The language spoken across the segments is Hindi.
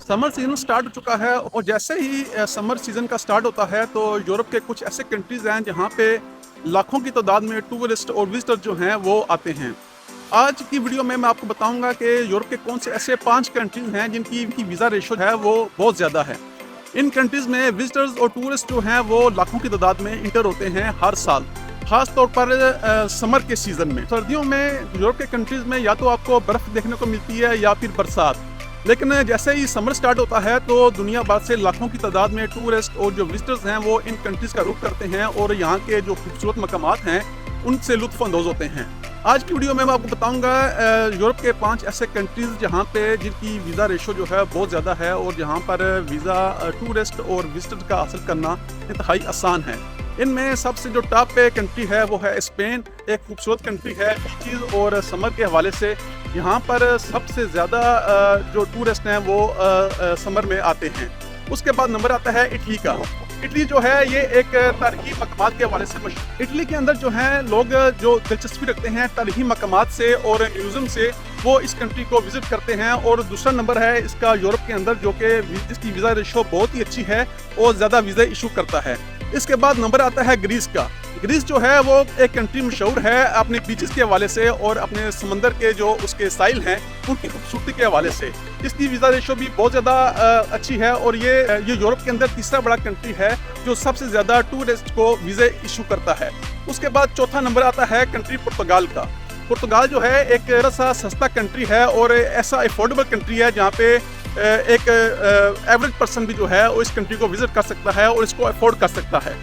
समर सीजन स्टार्ट हो चुका है और जैसे ही समर सीजन का स्टार्ट होता है तो यूरोप के कुछ ऐसे कंट्रीज हैं जहां पे लाखों की तादाद में टूरिस्ट और विजिटर जो हैं वो आते हैं। आज की वीडियो में मैं आपको बताऊंगा कि यूरोप के कौन से ऐसे 5 कंट्रीज हैं जिनकी वीज़ा रेशो है वो बहुत ज़्यादा है। इन कंट्रीज़ में विजिटर्स और टूरिस्ट जो हैं वो लाखों की तादाद में इंटर होते हैं हर साल, खास तौर पर समर के सीज़न में। सर्दियों में यूरोप के कंट्रीज़ में या तो आपको बर्फ़ देखने को मिलती है या फिर बरसात, लेकिन जैसे ही समर स्टार्ट होता है तो दुनिया भर से लाखों की तादाद में टूरिस्ट और जो विजिटर्स हैं वो इन कंट्रीज़ का रुख करते हैं और यहाँ के जो खूबसूरत मकामात हैं उनसे लुत्फ़ अंदोज़ होते हैं। आज की वीडियो में मैं आपको बताऊंगा यूरोप के 5 ऐसे कंट्रीज़ जहाँ पे जिनकी वीज़ा रेशो जो है बहुत ज़्यादा है और जहाँ पर वीज़ा टूरिस्ट और विजिटर का हासिल करना इंतहाई आसान है। इनमें सबसे जो टॉप पे कंट्री है वो है स्पेन। एक खूबसूरत कंट्री है बीचेस और समर के हवाले से यहाँ पर सबसे ज़्यादा जो टूरिस्ट हैं वो समर में आते हैं। उसके बाद नंबर आता है इटली का। इटली जो है ये एक तारीखी मकामात के हवाले से मशहूर। इटली के अंदर जो है लोग जो दिलचस्पी रखते हैं तारीखी मकामात से और म्यूजियम से, वो इस कंट्री को विजिट करते हैं। और दूसरा नंबर है इसका यूरोप के अंदर, जो कि जिसकी वीज़ा रेशो बहुत ही अच्छी है और ज़्यादा वीज़ा इशू करता है। इसके बाद नंबर आता है ग्रीस का। ग्रीस जो है वो एक कंट्री मशहूर है अपने बीचेस के हवाले से और अपने समंदर के जो उसके साइल हैं उनकी खूबसूरती के हवाले से। इसकी वीज़ा रेशो भी बहुत ज़्यादा अच्छी है और ये यूरोप के अंदर तीसरा बड़ा कंट्री है जो सबसे ज़्यादा टूरिस्ट को वीज़े इशू करता है। उसके बाद चौथा नंबर आता है कंट्री पुर्तगाल का। पुर्तगाल जो है एक सा सस्ता कंट्री है और ऐसा अफोर्डेबल कंट्री है जहाँ पे एक एवरेज पर्सन भी जो है वो इस कंट्री को विजिट कर सकता है और इसको अफोर्ड कर सकता है।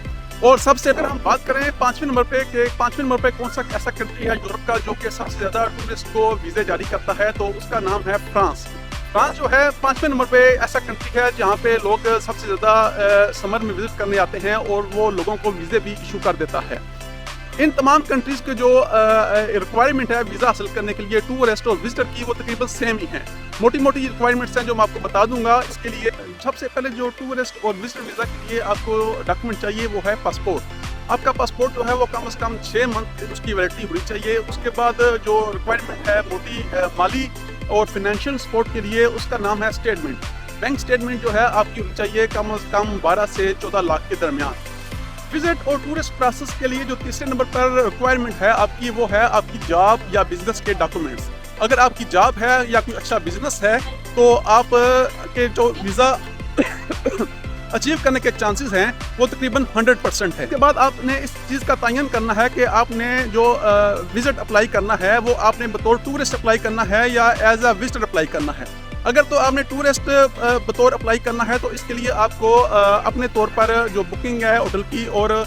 और सबसे अगर हम बात करें पांचवें नंबर पे कौन सा ऐसा कंट्री है यूरोप का जो कि सबसे ज़्यादा टूरिस्ट को वीज़े जारी करता है, तो उसका नाम है फ्रांस। फ्रांस जो है 5वें नंबर पे ऐसा कंट्री है जहाँ पे लोग सबसे ज़्यादा समर में विजिट करने आते हैं और वो लोगों को वीज़े भी इशू कर देता है। इन तमाम कंट्रीज़ के जो रिक्वायरमेंट है वीज़ा हासिल करने के लिए टूरिस्ट और विजिटर की, वो तकरीबन सेम ही हैं। मोटी मोटी रिक्वायरमेंट्स हैं जो मैं आपको बता दूंगा। इसके लिए सबसे पहले जो टूरिस्ट और विजिटर वीज़ा के लिए आपको डॉक्यूमेंट चाहिए वो है पासपोर्ट। आपका पासपोर्ट जो है वो कम से कम 6 मंथ उसकी वैलिडिटी होनी चाहिए। उसके बाद जो रिक्वायरमेंट है मोटी माली और फिनेंशियल सपोर्ट के लिए, उसका नाम है स्टेटमेंट। बैंक स्टेटमेंट जो है आपकी होनी चाहिए कम से कम 12 से 14 लाख के दरमियान। विजिट और टूरिस्ट प्रोसेस के लिए जो तीसरे नंबर पर रिक्वायरमेंट है आपकी, वो है आपकी जॉब या बिजनेस के डॉक्यूमेंट्स। अगर आपकी जॉब है या कोई अच्छा बिजनेस है तो आप के जो वीज़ा अचीव करने के चांसेस हैं वो तकरीबन 100% है। इसके बाद आपने इस चीज़ का तयन करना है कि आपने जो विजिट अप्लाई करना है वो आपने बतौर टूरिस्ट अप्लाई करना है या एज अ विजिटर अप्लाई करना है। अगर तो आपने टूरिस्ट बतौर अप्लाई करना है तो इसके लिए आपको अपने तौर पर जो बुकिंग है होटल की और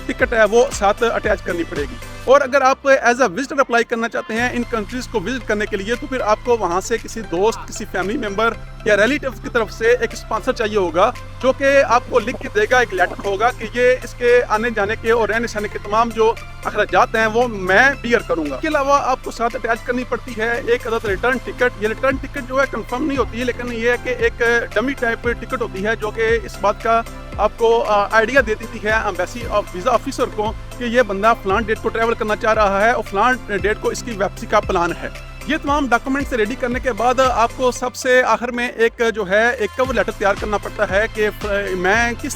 टिकट है वो साथ अटैच करनी पड़ेगी। और अगर आप एज अ विजिटर अप्लाई करना चाहते हैं इन कंट्रीज़ को विजिट करने के लिए, तो फिर आपको वहाँ से किसी दोस्त, किसी फैमिली मेम्बर या रिलेटिव की तरफ से एक स्पॉन्सर चाहिए होगा जो कि आपको लिख के देगा, एक लेटर होगा कि ये इसके आने जाने के और रहने सहने के तमाम जो अखराजात हैं वो मैं बियर करूँगा। इसके अलावा आपको साथ अटैच करनी पड़ती है एक अदद रिटर्न टिकट। ये रिटर्न टिकट जो है कंफर्म नहीं होती है, लेकिन ये है कि एक डमी टाइप टिकट होती है जो कि इस बात का आपको आइडिया दे देती है एम्बेसी ऑफ वीज़ा ऑफिसर को कि ये बंदा फलान डेट को ट्रैवल करना चाह रहा है और फलान डेट को इसकी वापसी का प्लान है। ये तमाम डॉक्यूमेंट्स रेडी करने के बाद आपको सबसे आखिर में एक जो है एक कवर लेटर तैयार करना पड़ता है कि मैं किस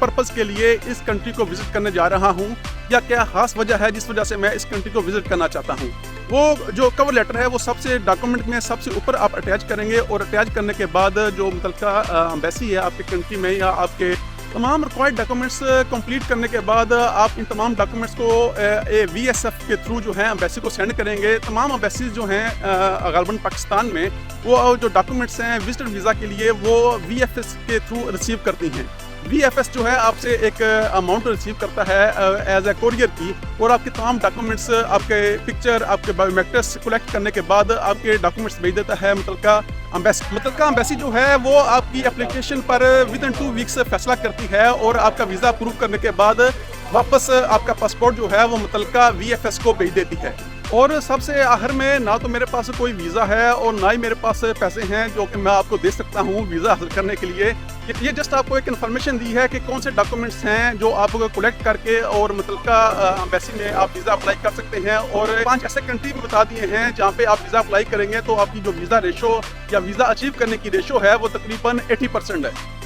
पर्पज़ के लिए इस कंट्री को विजिट करने जा रहा हूँ या क्या ख़ास वजह है जिस वजह से मैं इस कंट्री को विजिट करना चाहता हूँ। वो जो कवर लेटर है वो सबसे डॉक्यूमेंट में सबसे ऊपर आप अटैच करेंगे और अटैच करने के बाद जो मुतल्लिका एम्बेसी है आपके कंट्री में या आपके तमाम रिक्वायर्ड डॉक्यूमेंट्स कंप्लीट करने के बाद आप इन तमाम डॉक्यूमेंट्स को VSF के थ्रू जो है एम्बेसी को सेंड करेंगे। तमाम एम्बेसीज जो हैं ग़ालिबन पाकिस्तान में वो जो डॉक्यूमेंट्स हैं विजिटर वीज़ा के लिए वो VFS के थ्रू रिसीव करती हैं। VFS जो है आपसे एक अमाउंट रिसीव करता है एज ए कोरियर की, और आपके तमाम डॉक्यूमेंट्स, आपके पिक्चर, आपके बायोमेट्रिक्स कलेक्ट करने के बाद आपके डॉक्यूमेंट्स भेज देता है मुतल्लिका एम्बेसी जो है वो आपकी एप्लीकेशन पर विदिन 2 वीक्स फैसला करती है और आपका वीज़ा अप्रूव करने के बाद वापस आपका पासपोर्ट जो है वो मुतल्लिका VFS को भेज देती है। और सबसे आखिर में, ना तो मेरे पास कोई वीज़ा है और ना ही मेरे पास पैसे हैं जो कि मैं आपको दे सकता हूँ वीज़ा हासिल करने के लिए, ये जस्ट आपको एक इन्फॉर्मेशन दी है कि कौन से डॉक्यूमेंट्स हैं जो आप कलेक्ट करके और मुतलका एम्बेसी में आप वीज़ा अप्लाई कर सकते हैं। और 5 ऐसे कंट्री भी बता दिए हैं जहाँ पे आप वीज़ा अप्लाई करेंगे तो आपकी जो वीज़ा रेशो या वीज़ा अचीव करने की रेशो है वो तकरीबन 80% है।